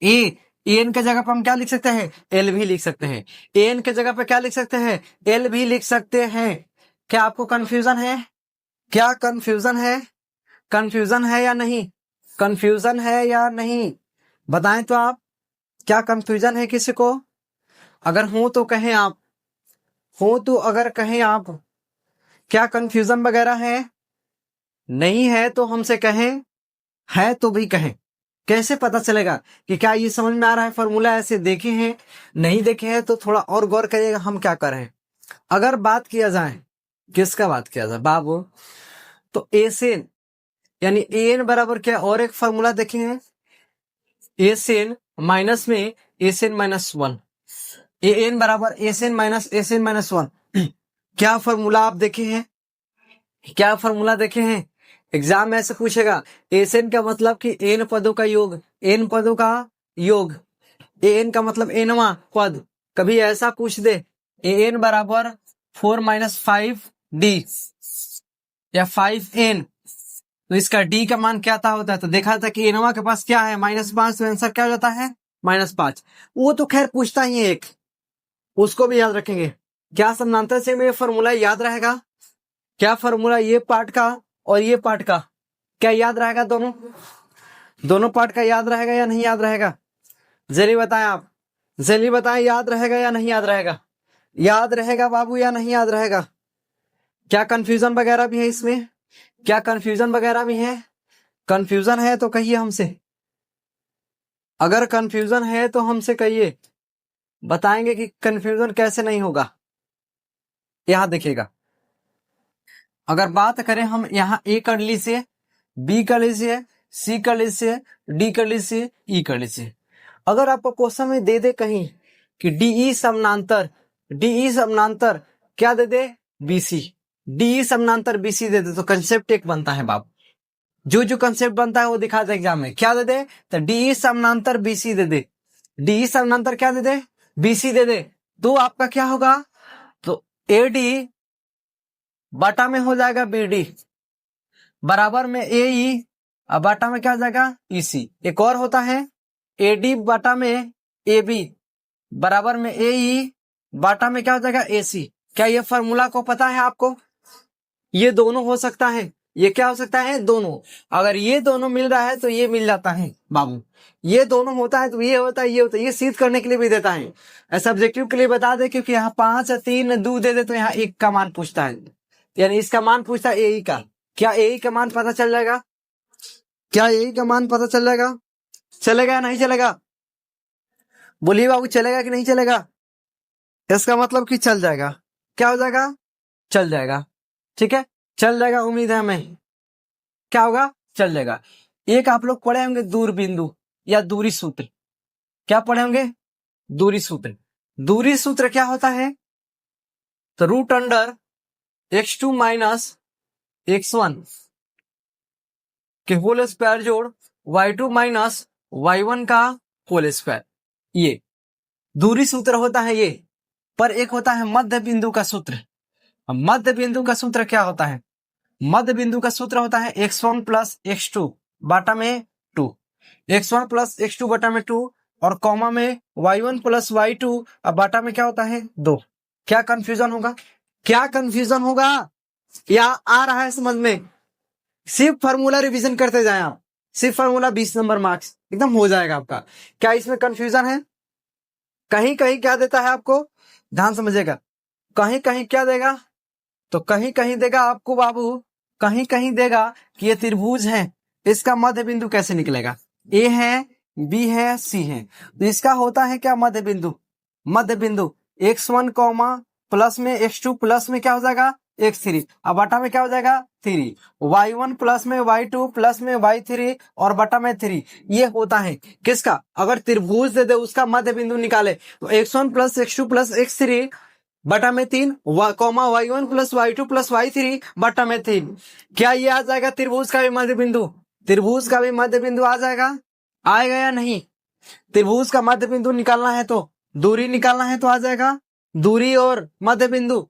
ए एन के जगह पे हम क्या लिख सकते हैं? एल भी लिख सकते हैं। एन के जगह पे क्या लिख सकते हैं? एल भी लिख सकते हैं। क्या आपको कंफ्यूजन है? क्या कंफ्यूजन है? कंफ्यूजन है या नहीं? कंफ्यूजन है या नहीं? बताएं तो आप, क्या कंफ्यूजन है किसी को? अगर हो तो कहें आप, हो तो अगर कहें आप, क्या कंफ्यूजन वगैरह है? नहीं है तो हमसे कहें, है तो भी कहें। कैसे पता चलेगा कि क्या ये समझ में आ रहा है? फॉर्मूला ऐसे देखे हैं, नहीं देखे हैं तो थोड़ा और गौर करिएगा हम क्या कर रहे हैं। अगर बात किया जाए, किसका बात किया जाए बाबू, तो एसेन यानी एन बराबर क्या, और एक फॉर्मूला देखे हैं, एसेन माइनस में एसेन माइनस वन, ए एन बराबर एसेन माइनस वन। क्या फॉर्मूला आप देखे हैं? क्या फॉर्मूला देखे हैं? एग्जाम में ऐसे पूछेगा, एसेन का मतलब कि एन पदों का योग, एन पदों का योग, एन का मतलब एनवा पद। कभी ऐसा पूछ दे, एन बराबर 4-5d या 5n, तो इसका d का मान क्या था होता है? तो देखा था कि एनवा के पास क्या है? -5, तो आंसर क्या हो जाता है? -5। वो तो खैर पूछता ही है एक, उसको भी याद रखेंगे। क्या समानांतर से में फॉर्मूला याद रहेगा? क्या फॉर्मूला ये पार्ट का और ये पार्ट का क्या याद रहेगा? दोनों पार्ट का याद रहेगा या नहीं याद रहेगा? जल्दी बताएं आप, जल्दी बताएं, याद रहेगा या नहीं याद रहेगा? याद रहेगा बाबू या नहीं याद रहेगा? क्या कंफ्यूजन वगैरह भी है इसमें? क्या कंफ्यूजन वगैरह भी है? कंफ्यूजन है तो कहिए हमसे, अगर कंफ्यूजन है तो हमसे कहिए, बताएंगे कि कंफ्यूजन कैसे नहीं होगा। यहां देखिएगा, अगर बात करें हम यहाँ ए कर लीजिए, बी कर लीजिए, सी कर लीजिए, डी कर लीजिए, ई कर लीजिए। अगर आपको क्वेश्चन में दे दे कहीं कि डीई समानांतर, डीई समानांतर क्या दे दे? बीसी, डीई समानांतर बीसी दे दे, तो कंसेप्ट एक बनता है बाबू। जो कंसेप्ट बनता है वो दिखा दे एग्जाम में। क्या दे दे? तो डीई समानांतर बीसी दे दे, डीई समानांतर क्या दे दे? बीसी दे दे। तो आपका क्या होगा? तो एडी बाटा में हो जाएगा बीडी, बराबर में एई, अब बाटा में क्या हो जाएगा? ईसी। एक और होता है एडी बाटा में एबी, बराबर में एई, बाटा में क्या हो जाएगा? एसी। क्या ये फॉर्मूला को पता है आपको? ये दोनों हो सकता है, ये क्या हो सकता है? दोनों। अगर ये दोनों मिल रहा है तो ये मिल जाता है बाबू, ये दोनों होता है तो ये होता है, ये होता है। ये सिद्ध करने के लिए भी देता है, सब्जेक्टिव के लिए बता दे, क्योंकि यहाँ 5 3 2 दे दे तो यहाँ 1 का मान पूछता है, यानी इसका मान पूछता है एई का। क्या एई का मान पता चल जाएगा? क्या एई का मान पता चल जाएगा? चलेगा या नहीं चलेगा? बोलिए बाबू, चलेगा कि नहीं चलेगा? इसका मतलब कि चल जाएगा। क्या हो जाएगा? चल जाएगा। ठीक है, चल जाएगा, उम्मीद है हमें। क्या होगा? चल जाएगा। एक आप लोग पढ़े होंगे दूर बिंदु या दूरी सूत्र। क्या पढ़े होंगे? दूरी सूत्र। दूरी सूत्र क्या होता है? तो root under x2 minus x1 के होल स्क्वायर जोड़ y2 माइनस y1 का होल स्क्वायर, ये दूरी सूत्र होता है ये। पर एक होता है मध्य बिंदु का सूत्र। मध्य बिंदु का सूत्र क्या होता है? मध्य बिंदु का सूत्र होता है x1 प्लस x2 बाटा में 2, x1 प्लस x2 बाटा में 2, और कॉमा में y1 प्लस y2 अब बाटा में क्या होता है? 2। क्या कंफ्यूजन होगा? क्या कंफ्यूजन होगा? या आ रहा है समझ में? सिर्फ फार्मूला रिवीजन करते जाएं आप। सिर्फ फॉर्मूला 20 नंबर मार्क्स, एकदम हो जाएगा आपका। क्या इसमें कंफ्यूजन है? कहीं कहीं क्या देता है आपको, ध्यान समझिएगा, कहीं कहीं क्या देगा, तो कहीं कहीं देगा आपको बाबू, कहीं कहीं देगा कि ये त्रिभुज है, इसका मध्य बिंदु कैसे निकलेगा, ए है, बी है, सी है, तो इसका होता है क्या मध्य बिंदु, मध्य बिंदु x1 कॉमा प्लस में x2 प्लस में क्या हो जाएगा x3, अब बटा में क्या हो जाएगा 3, y1 प्लस में y2 प्लस में y3 और बटा में 3, ये होता है किसका, अगर त्रिभुज दे दे उसका मध्य बिंदु निकाले तो x1 plus x2 plus x3 बटा में 3 comma y1 plus y2 plus y3 बटा में 3, क्या ये आ जाएगा त्रिभुज का भी मध्य बिंदु, त्रिभुज का भी मध्य बिंदु आ जाएगा, आएगा या नहीं, त्रिभुज का मध्य बिंदु निकालना है तो दूरी निकालना है तो आ जाएगा, दूरी और मध्य बिंदु,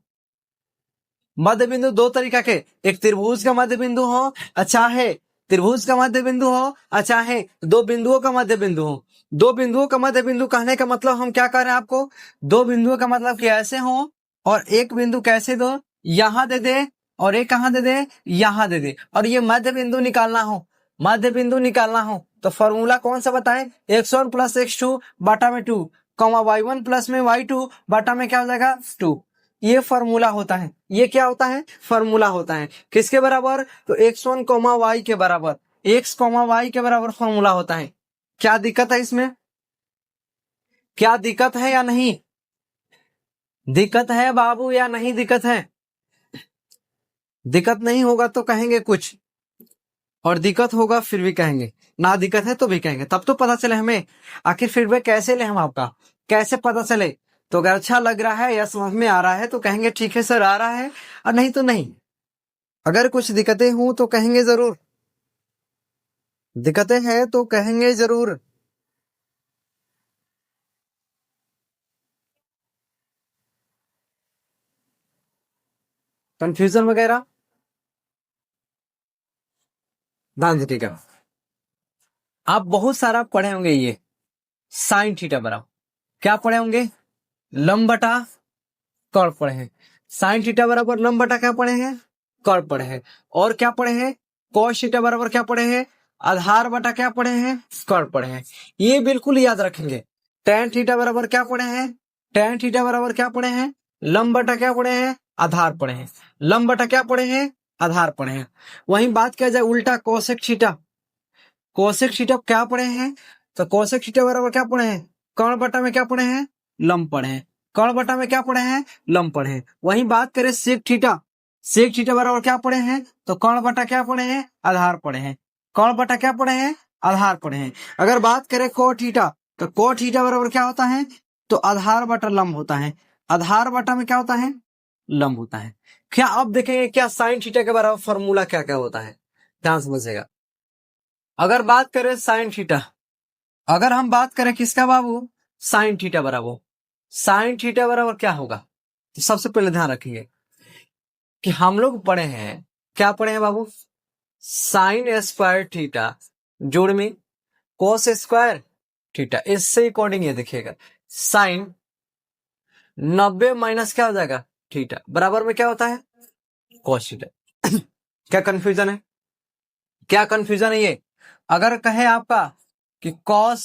मध्य बिंदु दो तरीका के, एक त्रिभुज का मध्य बिंदु हो अच्छा है, त्रिभुज का मध्य बिंदु हो अच्छा है, दो बिंदुओं का मध्य बिंदु हो, दो बिंदुओं का मध्य बिंदु कहने का मतलब हम क्या कर रहे हैं आपको, दो बिंदुओं का मतलब कि ऐसे हो और एक बिंदु कैसे दो, यहां दे दे और एक कहां दे दे, यहां दे दे, और ये मध्य बिंदु निकालना हो, मध्य बिंदु निकालना हो तो फॉर्मूला कौन सा बताएं, x1 प्लस x2 बटा में 2 कॉमा y1 प्लस में y2 बटा में क्या हो जाएगा 2, ये फॉर्मूला होता है, ये क्या होता है फॉर्मूला होता है, किसके बराबर, तो x1 कॉमा y के बराबर, x कॉमा y के बराबर फॉर्मूला होता है। क्या दिक्कत है इसमें, क्या दिक्कत है या नहीं, दिक्कत है बाबू या नहीं दिक्कत है, दिक्कत नहीं होगा तो कहेंगे कुछ, और दिक्कत होगा फिर भी कहेंगे, ना दिक्कत है तो भी कहेंगे, तब तो पता चले हमें आखिर फीडबैक कैसे ले हम आपका, कैसे पता चले, तो अगर अच्छा लग रहा है या समझ में आ रहा है तो कहेंगे ठीक है सर आ रहा है, और नहीं तो नहीं, अगर कुछ दिक्कतें हों तो कहेंगे जरूर, दिक्कतें हैं तो कहेंगे जरूर। कंफ्यूजन वगैरह ध्यान दीजिएगा, आप बहुत सारा पढ़े होंगे, ये साइन थीटा बराबर क्या पढ़े होंगे, लंब बटा कर्ण पढ़े हैं, साइन थीटा बराबर लंब बटा क्या पढ़े हैं, कर्ण पढ़े हैं, और क्या पढ़े हैं, कॉस थीटा बराबर क्या पढ़े हैं, आधार बटा क्या पढ़े हैं, कर्ण पढ़े हैं, ये बिल्कुल याद रखेंगे। tan थीटा बराबर क्या पढ़े हैं, tan थीटा बराबर क्या पढ़े हैं, लंब बटा क्या पढ़े हैं, आधार पढ़े हैं, लंब बटा क्या पढ़े हैं, आधार पढ़े हैं। वहीं बात किया जाए उल्टा कोसेक थीटा, कोसेक थीटा क्या पढ़े हैं, तो कोसेक थीटा बराबर क्या पढ़े हैं, कर्ण बटा में क्या पढ़े हैं, लंब पढ़े हैं, कर्ण बटा में क्या पढ़े हैं, लंब पढ़े हैं। वहीं बात करें सेक थीटा, सेक थीटा बराबर क्या पढ़े हैं, तो कर्ण बटा क्या पढ़े हैं, आधार पढ़े हैं, कर्ण बटा क्या पढ़े हैं, आधार पढ़े हैं। अगर बात करें कोट थीटा, तो कोट थीटा बराबर क्या होता है, तो आधार बटा लंब होता है, आधार बटा में क्या होता है, लंब होता है। क्या अब देखेंगे क्या साइन थीटा के बराबर फॉर्मूला क्या क्या होता है, ध्यान समझिएगा। अगर बात करें साइन थीटा, अगर हम बात करें किसका बाबू, साइन थीटा बराबर, साइन थीटा बराबर क्या होगा, तो सबसे पहले ध्यान रखेंगे कि हम लोग पढ़े हैं, क्या पढ़े हैं बाबू, साइन स्क्वायर थीटा जोड़ में कोस स्क्वायर थीटा, इससे अकॉर्डिंग ये देखिएगा साइन 90 माइनस क्या हो जाएगा थीटा बराबर में क्या होता है कोस थीटा। क्या कंफ्यूजन है, क्या कंफ्यूजन है ये, अगर कहे आपका कि कॉस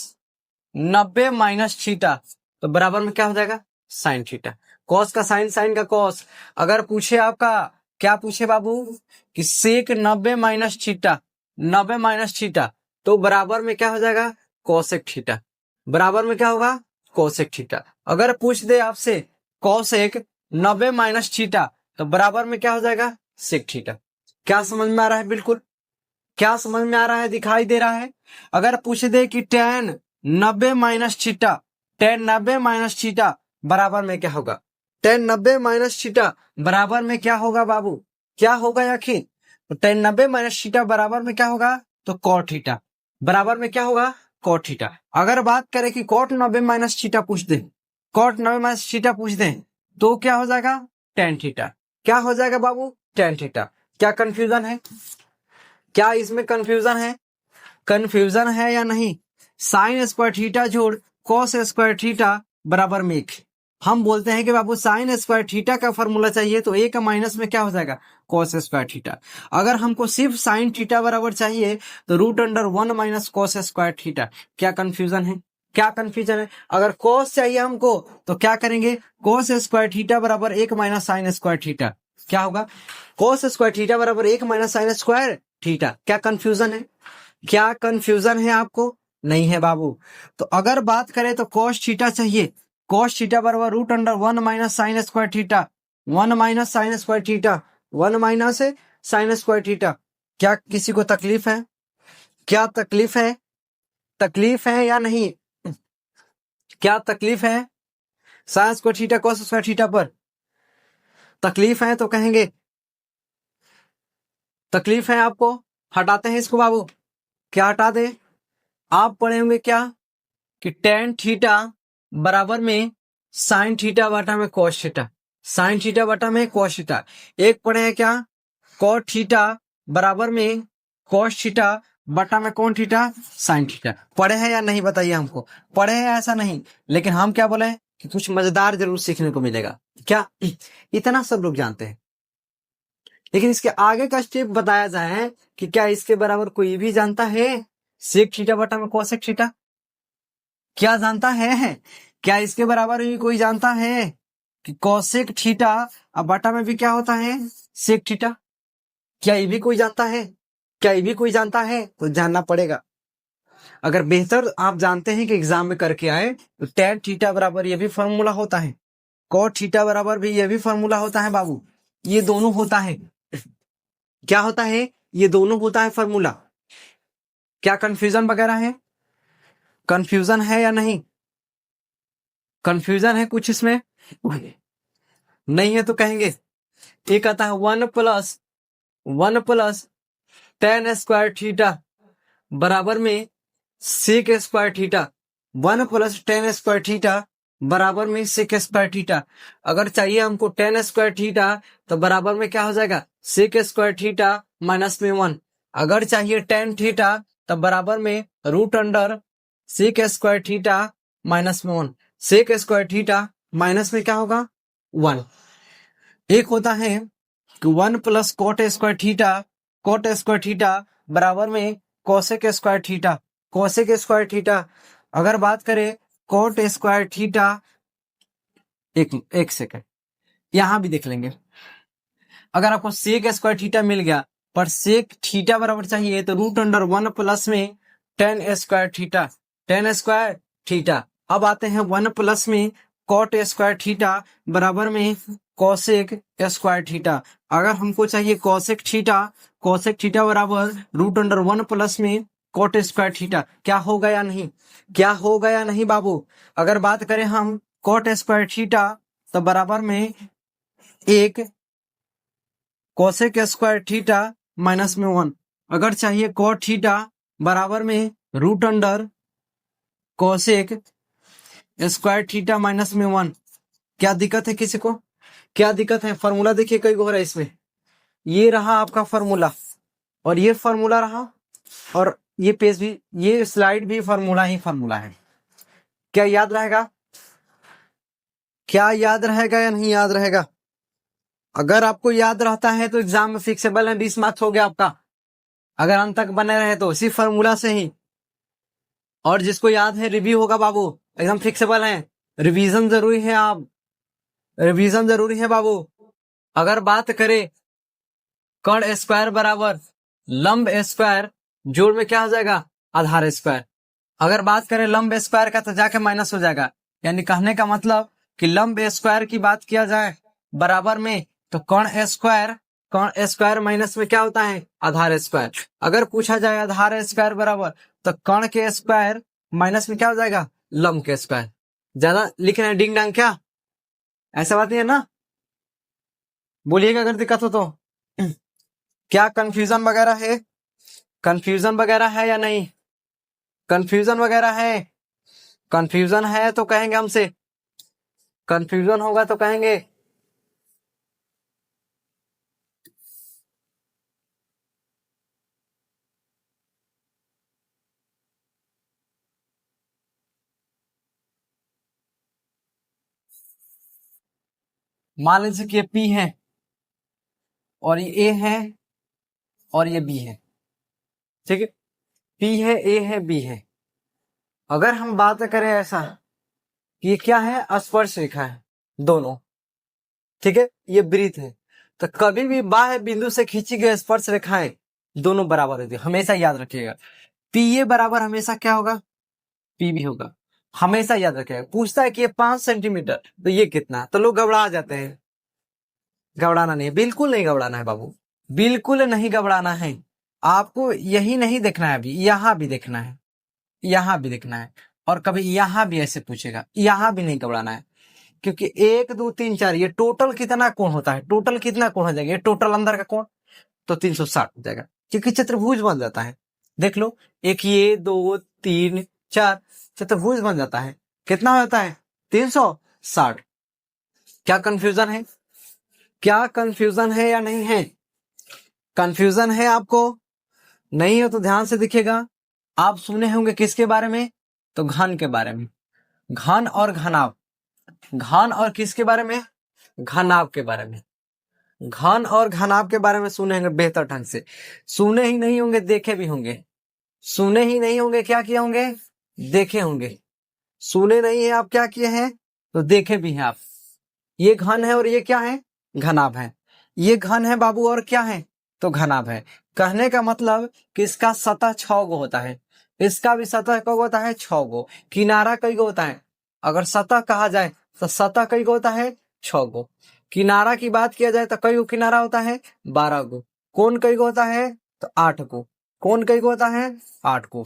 90 माइनस थीटा तो बराबर में क्या हो जाएगा साइन थीटा, कॉस का साइन, साइन का कॉस। अगर पूछे आपका, क्या पूछे बाबू कि सेक 90 माइनस थीटा, 90 माइनस थीटा तो बराबर में क्या हो जाएगा कोसेक थीटा, बराबर में क्या होगा कोसेक थीटा। अगर पूछ दे आपसे कोसेक 90 माइनस थीटा तो बराबर में क्या हो जाएगा सेक थीटा। क्या समझ में आ रहा है, बिल्कुल क्या समझ में आ रहा है, दिखाई दे रहा है। अगर पूछ दे कि tan 90 minus theta, tan 90 minus theta बराबर में क्या होगा, tan 90 माइनस थीटा बराबर में क्या होगा बाबू, क्या होगा आखिर, तो tan 90 माइनस थीटा बराबर में क्या होगा, तो cot थीटा बराबर में क्या होगा cot थीटा। अगर बात करें कि cot 90 माइनस थीटा पूछ दे, cot 90 माइनस थीटा पूछ दे तो क्या हो जाएगा tan थीटा, क्या हो जाएगा बाबू tan थीटा। क्या कंफ्यूजन है, क्या इसमें कंफ्यूजन है, कंफ्यूजन है या नहीं। साइन स्क्वायर थीटा जोड़ कॉस स्क्वायर थीटा बराबर में 1, हम बोलते हैं कि बाबू साइन स्क्वायर थीटा का फॉर्मूला चाहिए, तो ए का माइनस में क्या हो जाएगा, कॉस स्क्वायर थीटा। अगर हमको सिर्फ साइन थीटा बराबर चाहिए तो root under 1 minus cos square theta. क्या कंफ्यूजन है, क्या कंफ्यूजन है? अगर कॉस चाहिए हमको तो क्या करेंगे, कॉस स्क्वायर थीटा बराबर 1 माइनस साइन स्क्वायर थीटा। क्या होगा, कॉस स्क्वायर थीटा बराबर 1 माइनस साइन स्क्वायर थीटा। क्या कंफ्यूजन है, क्या कंफ्यूजन है आपको? नहीं है बाबू। तो अगर बात करें तो कॉस थीटा चाहिए, कॉस थीटा बराबर root under 1 minus sine square theta, 1 minus sine square theta, 1 minus sine square theta. क्या किसी को तकलीफ है, क्या तकलीफ है, तकलीफ है या नहीं, क्या तकलीफ है sign square theta cos square theta पर? तकलीफ है तो कहेंगे, तकलीफ है आपको, हटाते हैं इसको बाबू। क्या हटा दे, आप पढ़े होंगे क्या कि टेन थीटा बराबर में साइन थीटा बटा में कॉस थीटा, साइन थीटा बटा में कॉस थीटा। एक पढ़े हैं क्या, कॉट थीटा बराबर में कॉस थीटा बटा में कौन थीटा, साइन थीटा। पढ़े हैं या नहीं बताइए हमको, पढ़े हैं ऐसा नहीं, लेकिन हम क्या बोले कि कुछ मजेदार जरूर सीखने को मिलेगा। क्या इतना सब लोग जानते हैं, लेकिन इसके आगे का स्टेप बताया जाए कि क्या इसके बराबर कोई भी जानता है सेक थीटा बटा में कोसेक थीटा? क्या जानता है? क्या इसके बराबर भी कोई जानता है कि कोसेक थीटा अब बटा में भी क्या होता है, सेक थीटा? क्या ये भी कोई जानता है, क्या ये भी कोई जानता है? तो जानना पड़ेगा। अगर बेहतर आप जानते हैं कि एग्जाम में करके आए तो टेन थीटा बराबर ये भी फॉर्मूला होता है, कॉट थीटा बराबर भी ये भी फॉर्मूला होता है बाबू, ये दोनों होता है। क्या होता है, ये दोनों होता है फॉर्मूला। क्या कंफ्यूजन वगैरह है, कंफ्यूजन है या नहीं, कंफ्यूजन है कुछ इसमें? नहीं है तो कहेंगे एक आता है 1 प्लस टेन स्क्वायर थीटा बराबर में sec square theta, 1 plus tan square theta बराबर में सेक स्क्वायर थीटा। अगर चाहिए हमको टेन स्क्वायर थीटा तो बराबर में क्या हो जाएगा, सेक स्क्वायर थीटा माइनस में 1। अगर चाहिए टेन थीटा तब बराबर में root under sec square theta minus में 1। सेक स्क्वायर थीटा माइनस में क्या होगा, 1। एक होता है कि 1 plus coat square theta, coat square theta बराबर में cosec square theta, cosec square theta. अगर बात करें कोट स्क्वायर थीटा, एक सेकंड यहां भी देख लेंगे। अगर आपको सेक स्क्वायर थीटा मिल गया पर सेक थीटा बराबर चाहिए तो रूट अंडर 1 प्लस में ten square theta, ten square theta. अब आते हैं 1 प्लस में कॉट स्क्वायर थीटा बराबर में कोसेक स्क्वायर थीटा। अगर हमको चाहिए कोसेक थीटा, कोसेक थीटा बराबर रूट अंडर 1 प्लस में कॉट स्क्वायर थीटा। क्या होगा या नहीं, क्या होगा या नहीं बाबू? अगर बात करें हम कॉट स्क्वायर थीटा तो बराबर में एक कोसेक स्क्वायर थीटा माइनस में 1। अगर चाहिए कॉट थीटा बराबर में root under cosec square theta minus में 1। क्या दिक्कत है किसी को, क्या दिक्कत है? फॉर्मूला देखिए कई गो है इसमें, ये रहा आपका फॉर्मूला और ये फॉर्मूला रहा और ये पेज भी, ये स्लाइड भी फॉर्मूला ही फॉर्मूला है। क्या याद रहेगा, क्या याद रहेगा या नहीं याद रहेगा? अगर आपको याद रहता है तो एग्जाम में फिक्सेबल है, 20 मार्क्स हो गया आपका। अगर अंत तक बने रहे तो इसी फॉर्मूला से ही। और जिसको याद है रिव्यू होगा बाबू, एकदम फिक्सेबल है। रिवीजन जरूरी है, आप रिवीजन जरूरी है बाबू। अगर बात करें कर्ण स्क्वायर बराबर लंब स्क्वायर जोड़ में क्या हो जाएगा, आधार स्क्वायर। अगर बात करें लंब स्क्वायर का तो जाके माइनस हो जाएगा, यानी कहने का मतलब कि लंब स्क्वायर की बात किया जाए बराबर में तो कर्ण स्क्वायर, कर्ण स्क्वायर माइनस में क्या होता है, आधार स्क्वायर। अगर पूछा जाए आधार स्क्वायर बराबर तो कर्ण के स्क्वायर माइनस में क्या हो जाएगा, लंब के स्क्वायर। ज्यादा लिखना है डिंग डांग क्या, ऐसा बात नहीं है ना? बोलिएगा अगर दिक्कत हो तो। क्या कंफ्यूजन वगैरह है, कंफ्यूजन वगैरह है या नहीं, कंफ्यूजन वगैरह है? कंफ्यूजन है तो कहेंगे हमसे, कंफ्यूजन होगा तो कहेंगे। मान लीजिए कि ये P है और ये A है और ये B है, ठीक है। P है, A है, B है। अगर हम बात करें ऐसा कि ये क्या है, स्पर्श रेखा है दोनों, ठीक है, ये वृत्त है, तो कभी भी बाह्य बिंदु से खींची गई स्पर्श रेखाएं दोनों बराबर होती है, हमेशा याद रखिएगा। PA बराबर हमेशा क्या होगा, PB होगा, हमेशा याद रखिएगा। पूछता है कि ये 5 सेंटीमीटर, तो ये कितना, तो लोग घबरा जाते हैं। घबराना नहीं है, बिल्कुल नहीं घबराना है बाबू, बिल्कुल नहीं घबराना है। आपको यही नहीं देखना है, अभी यहां भी देखना है, यहां भी देखना है, और कभी यहां भी ऐसे पूछेगा, यहां भी नहीं घबराना है। क्योंकि 1 2 3 4 ये टोटल कितना कोण होता है, टोटल कितना कोण हो जाएगा, ये टोटल अंदर का कोण तो 360 हो जाएगा, क्योंकि चतुर्भुज बन जाता है। देख लो, एक ये 2 3 4 चतुर्भुज बन जाता है, कितना होता है 360। क्या कंफ्यूजन है, क्या कंफ्यूजन है या नहीं है, कंफ्यूजन है आपको, नहीं हो तो ध्यान से दिखेगा। आप सुने होंगे किसके बारे में, तो घन के बारे में, घन और घनाभ, घन और किसके बारे में, घनाभ के बारे में, घन और घनाभ के बारे में सुने होंगे बेहतर ढंग से, सुने ही नहीं होंगे देखे भी होंगे, सुने ही नहीं होंगे क्या किए होंगे, देखे होंगे। सुने नहीं है आप, क्या किए हैं, तो देखे भी हैं आप। ये घन है और ये क्या है, घनाभ है। ये घन है बाबू और क्या है, तो घनाभ है। कहने का मतलब कि इसका सतह 6 गो होता है, इसका भी सतह कई होता है 6 गो, किनारा कई गो होता है, अगर सतह कहा जाए तो सतह कई गो होता है 6 गो, किनारा की बात किया जाए तो कई गो किनारा होता है 12 गो, कोण कई गो होता है तो 8 गो, कोण कई गो होता है 8 गो।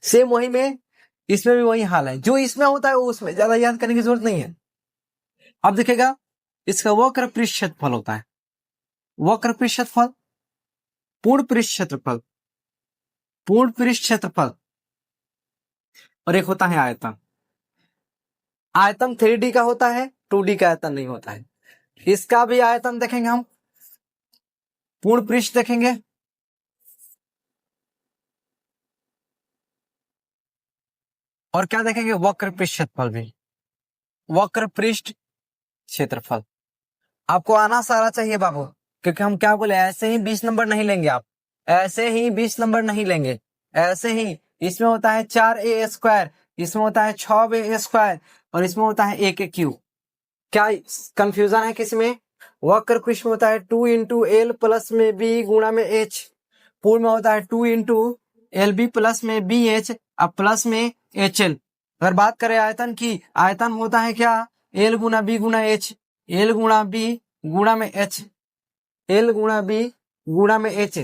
सेम वही में इसमें भी वही हाल है, जो इसमें होता है वो उसमें, ज्यादा याद करने की जरूरत नहीं है। अब दिखेगा इसका वक्र पृष्ठ क्षेत्रफल होता है, वक्र पृष्ठ क्षेत्रफल, पूर्ण पृष्ठ क्षेत्रफल, पूर्ण पृष्ठ क्षेत्रफल, और एक होता है आयतन। आयतन 3D का होता है, 2D का आयतन नहीं होता है। इसका भी आयतन देखेंगे हम, पूर्ण पृष्ठ देखेंगे, और क्या देखेंगे, वक्र पृष्ठ क्षेत्रफल भी, वक्र पृष्ठ क्षेत्रफल। आपको आना सारा चाहिए बाबू, क्योंकि हम क्या बोले, ऐसे ही 20 नंबर नहीं लेंगे आप, ऐसे ही 20 नंबर नहीं लेंगे, ऐसे ही। इसमें होता है 4a², इसमें होता है 6b², और इसमें होता है a³ क्या कंफ्यूजन है किसी में, वक्र पृष्ठ में होता है 2 इंटू एल प्लस में बी गुणा में एच, पूर्ण में होता है 2 इंटू एल बी प्लस में बी एच अब प्लस में एच एल। अगर बात करें आयतन की, आयतन होता है क्या, एल गुणा बी गुणा एच, एल गुणा बी गुणा में एच, एल गुणा बी गुणा में एच।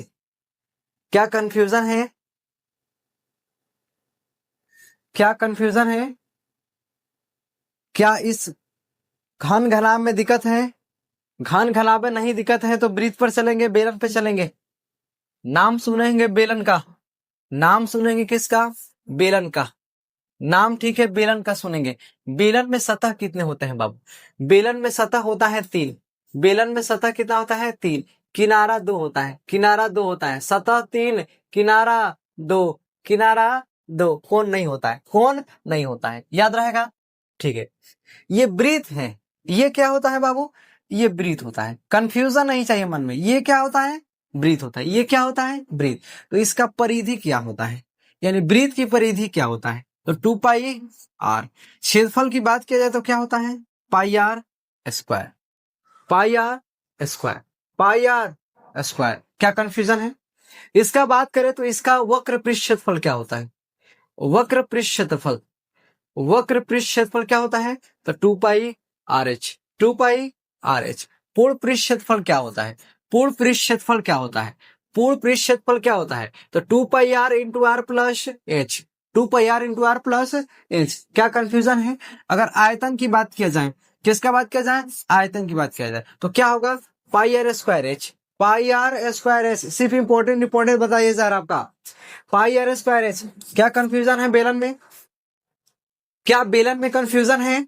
क्या कंफ्यूजन है, क्या कंफ्यूजन है, क्या इस घन घनाभ में दिक्कत है, घन घनाभ में नहीं दिक्कत है तो वृत्त पर चलेंगे, बेलन पे चलेंगे। नाम सुनेंगे बेलन का, नाम सुनेंगे किसका, बेलन का नाम, ठीक है, बेलन का सुनेंगे। बेलन में सतह कितने होते हैं बाबू, बेलन में सतह होता है 3, बेलन में सतह कितना होता है 3, किनारा 2 होता है, किनारा 2 होता है, सतह 3 किनारा 2, किनारा 2, कोण नहीं होता है, कोण नहीं होता है, याद रहेगा, ठीक है। ये वृत्त है, ये क्या होता है बाबू, ये वृत्त होता है, कंफ्यूजन नहीं चाहिए मन में, ये क्या होता है, वृत्त होता है, ये क्या होता है, वृत्त। तो इसका परिधि क्या होता है, यानी वृत्त की परिधि क्या होता है, तो 2πr। क्षेत्रफल की बात किया जाए तो क्या होता है, πr², πr², πr²। क्या कंफ्यूजन है, इसका बात करें तो इसका वक्र पृष्ठ क्षेत्रफल क्या होता है, वक्र पृष्ठ क्षेत्रफल, वक्र पृष्ठ क्षेत्रफल क्या होता है, तो 2πrh, 2πrh। पूर्ण पृष्ठ क्षेत्रफल क्या होता है, पूर्ण पृष्ठ क्षेत्रफल क्या होता है, पूर्ण पृष्ठ क्षेत्रफल क्या होता है, तो 2πr into R plus H, 2πr into R plus H. क्या कंफ्यूजन है, अगर आयतन की बात किया जाए, किसका बात किया जाए, आयतन की बात किया जाए तो क्या होगा, πr²h, πr²h। सिर्फ इंपॉर्टेंट बताइए सर आपका, πr²h। क्या कंफ्यूजन है बेलन में, क्या बेलन में कंफ्यूजन है,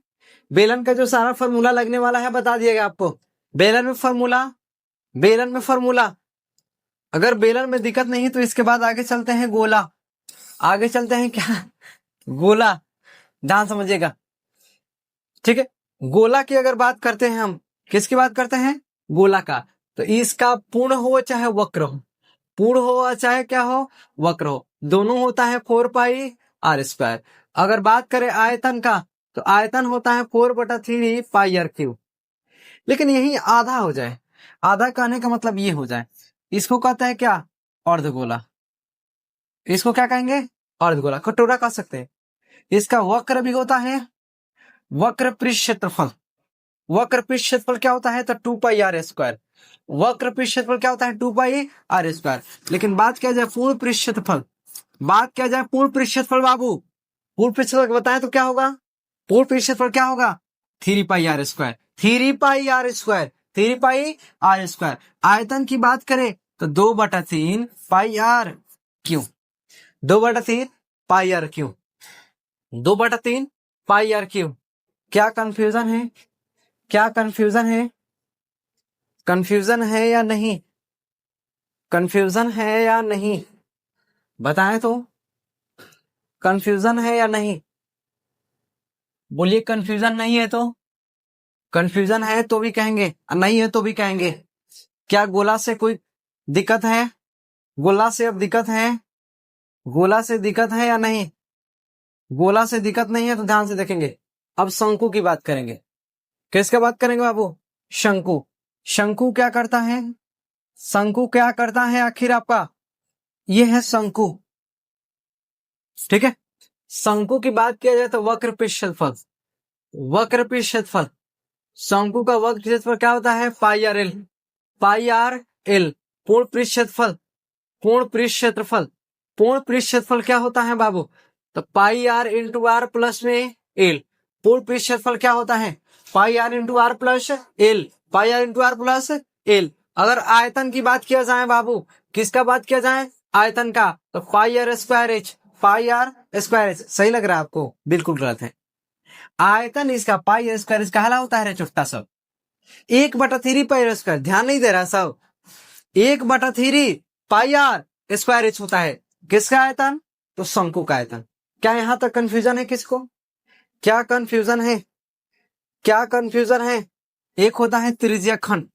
बेलन का जो सारा फॉर्मूला लगने वाला है बता दिएगा आपको, बेलन में फॉर्मूला, बेलन में फॉर्मूला। अगर बेलन में दिक्कत नहीं तो इसके बाद आगे चलते हैं गोला, आगे चलते हैं क्या, गोला, ध्यान समझिएगा, ठीक है। गोला की अगर बात करते हैं हम, किसकी बात करते हैं? गोला का। तो इसका पूर्ण हो चाहे वक्र हो, पूर्ण हो चाहे क्या हो, वक्र हो, दोनों होता है 4πr²। अगर बात करें आयतन का, तो आयतन होता है 4/3πr³। लेकिन यही आधा हो जाए, आधा कहने का मतलब ये हो जाए, इसको कहते हैं क्या? अर्धगोला। इसको क्या कहेंगे? अर्धगोला। कटोरा कह सकते हैं। इसका वक्र भी होता है, वक्र पृष्ठ क्षेत्रफल। वक्र पृष्ठ क्षेत्रफल क्या होता है? तो 2πr²। वक्र पृष्ठ क्षेत्रफल क्या होता है? 2πr²। लेकिन बात किया जाए पूर्ण पृष्ठ क्षेत्रफल, बात किया जाए पूर्ण पृष्ठ क्षेत्रफल बाबू, पूर्ण पृष्ठ क्षेत्रफल बताएं तो क्या होगा? पूर्ण पृष्ठ क्षेत्रफल क्या होगा? 3πr²। 3πr²। 3πr²। आयतन की बात करें तो 2/3πr³। 2/3πr³। 2/3πr³। क्या कंफ्यूजन है? क्या कंफ्यूजन है? कंफ्यूजन है या नहीं? कंफ्यूजन है या नहीं? बताएं तो, कंफ्यूजन है या नहीं? बोलिए कंफ्यूजन नहीं है तो। कंफ्यूजन है तो भी कहेंगे, नहीं है तो भी कहेंगे। क्या गोला से कोई दिक्कत है? गोला से अब दिक्कत है? गोला से दिक्कत है या नहीं? गोला से दिक्कत नहीं है तो ध्यान से देखेंगे। अब शंकु की बात करेंगे। किसका बात करेंगे बाबू? शंकु। शंकु क्या करता है? शंकु क्या करता है आखिर आपका? ये है शंकु। ठीक है। शंकु की बात किया जाए तो वक्र पृष्ठ क्षेत्रफल, वक्र पृष्ठ क्षेत्रफल, शंकु का वक्र क्षेत्रफल क्या होता है? πr_l। πr_l पूर्ण पृष्ठ क्षेत्रफल, पूर्ण पृष्ठ क्षेत्रफल, पूर्ण पृष्ठ क्षेत्रफल क्या होता है बाबू? तो πr×r प्लस में l। पूर्ण पृष्ठ क्षेत्रफल क्या होता है? πr×r plus l। πr×r plus l। अगर आयतन की बात किया जाए बाबू, किसका बात किया जाए? आयतन का, तो πr²h। πr²h सही लग रहा है आपको? बिल्कुल गलत है। आयतन इसका πr² कहला होता है रे चुट्टा सब। 1/3πr²। ध्यान नहीं दे रहा सब। 1/3πr² होता है किसका आयतन? तो शंकु का आयतन। क्या यहां तक कंफ्यूजन है किसको? क्या कंफ्यूजन है? क्या कंफ्यूजन है? एक होता है त्रिज्या खंड।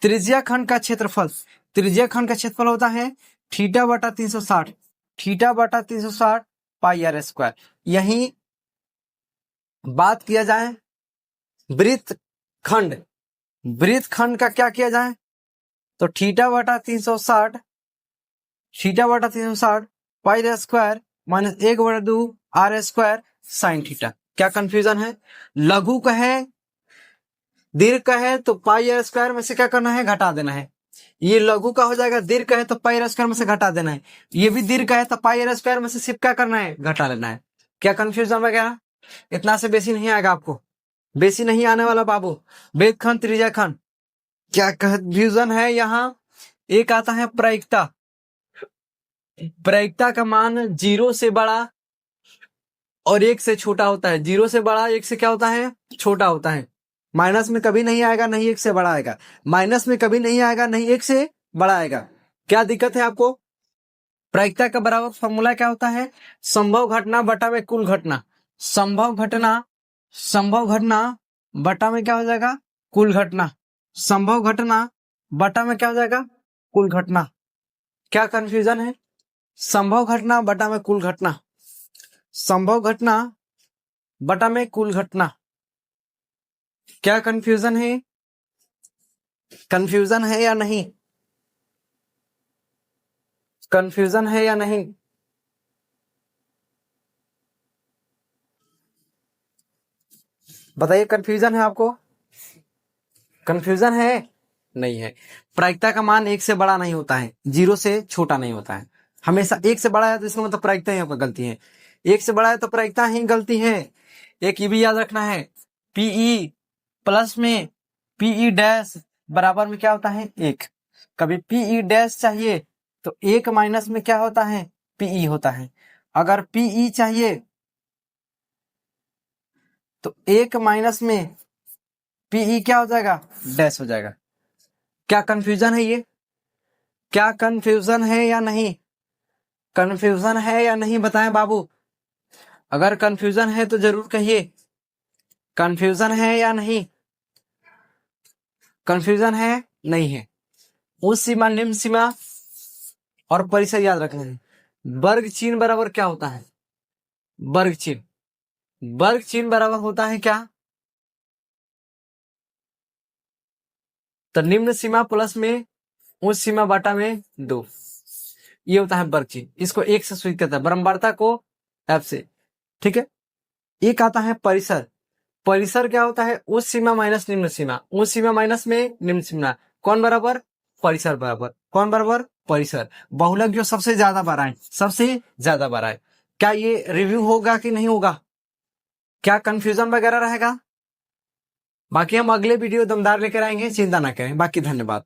त्रिज्या खंड का क्षेत्रफल, त्रिज्या खंड का क्षेत्रफल होता है θ/360। θ/360 πr²। यही बात किया जाए वृत्त खंड, वृत्त खंड का क्या किया जाए? तो θ/360, θ/360 πr² minus 1/2 r² sin theta. क्या कंफ्यूजन है? लघु कहे, दीर्घ कहे तो πr² में से क्या करना है? घटा देना है। ये लघु का हो जाएगा, दीर्घ कहे तो πr² में से घटा देना है। ये भी दीर्घ कहे तो πr² में से सिर्फ क्या करना है? घटा लेना है। क्या कंफ्यूजन वगैरह? इतना से बेसी नहीं आएगा आपको, बेसी नहीं आने वाला बाबू। वृत्त खंड, त्रिज्या खंड। क्या कंफ्यूजन है यहाँ? एक आता है प्रायिकता। प्रायिकता का मान 0 से बड़ा और 1 से छोटा होता है। 0 से बड़ा, 1 से क्या होता है? छोटा होता है। माइनस में कभी नहीं आएगा, नहीं 1 से बड़ा आएगा। माइनस में कभी नहीं आएगा, नहीं 1 से बड़ा आएगा। क्या दिक्कत है आपको? प्रायिकता का बराबर फॉर्मूला क्या होता है? संभव घटना बटा में कुल घटना। संभव घटना, संभव घटना बटा में क्या हो जाएगा? कुल घटना। संभव घटना बटा में क्या हो जाएगा? कुल घटना। क्या कंफ्यूजन है? संभव घटना बटा में कुल घटना, संभव घटना बटा में कुल घटना। क्या कंफ्यूजन है? कंफ्यूजन है या नहीं? कंफ्यूजन है या नहीं? बताइए, कंफ्यूजन है आपको? कंफ्यूजन है? नहीं है। प्रायिकता का मान 1 से बड़ा नहीं होता है, 0 से छोटा नहीं होता है। हमेशा 1 से बड़ा है तो इसका मतलब प्रायिकता ही आपका गलती है। 1 से बड़ा है तो प्रायिकता ही गलती है। एक ये भी याद रखना है, पीई प्लस में पीई डैश बराबर में क्या होता है? 1। कभी पीई डैश चाहिए तो 1 माइनस में क्या होता है? पीई होता है। अगर पीई चाहिए तो 1 माइनस में पीई क्या हो जाएगा? डैश हो जाएगा। क्या कंफ्यूजन है ये? क्या कंफ्यूजन है या नहीं? कंफ्यूजन है या नहीं बताएं बाबू। अगर कंफ्यूजन है तो जरूर कहिए, कंफ्यूजन है या नहीं? कंफ्यूजन है? नहीं है। उच्च सीमा, निम्न सीमा और परिसर याद रखना है। वर्ग चिन्ह बराबर क्या होता है? वर्ग चिन्ह, वर्ग चिन्ह बराबर होता है क्या? तो निम्न सीमा प्लस में उच्च सीमा बाटा में 2, ये होता है वर्ग चिन्ह। इसको एक से सूचित करता है, बारंबारता को एफ से। ठीक है। एक आता है परिसर। परिसर क्या होता है? उच्च सीमा माइनस निम्न सीमा, उच्च सीमा माइनस में निम्न सीमा, कौन बराबर? परिसर बराबर। कौन बराबर? परिसर। बहुलक जो सबसे ज्यादा बार आए, सबसे ज्यादा बार आए। क्या ये रिव्यू होगा कि नहीं होगा? क्या कंफ्यूजन वगैरह रहेगा? बाकी हम अगले वीडियो दमदार लेकर आएंगे, चिंता ना करें। बाकी धन्यवाद।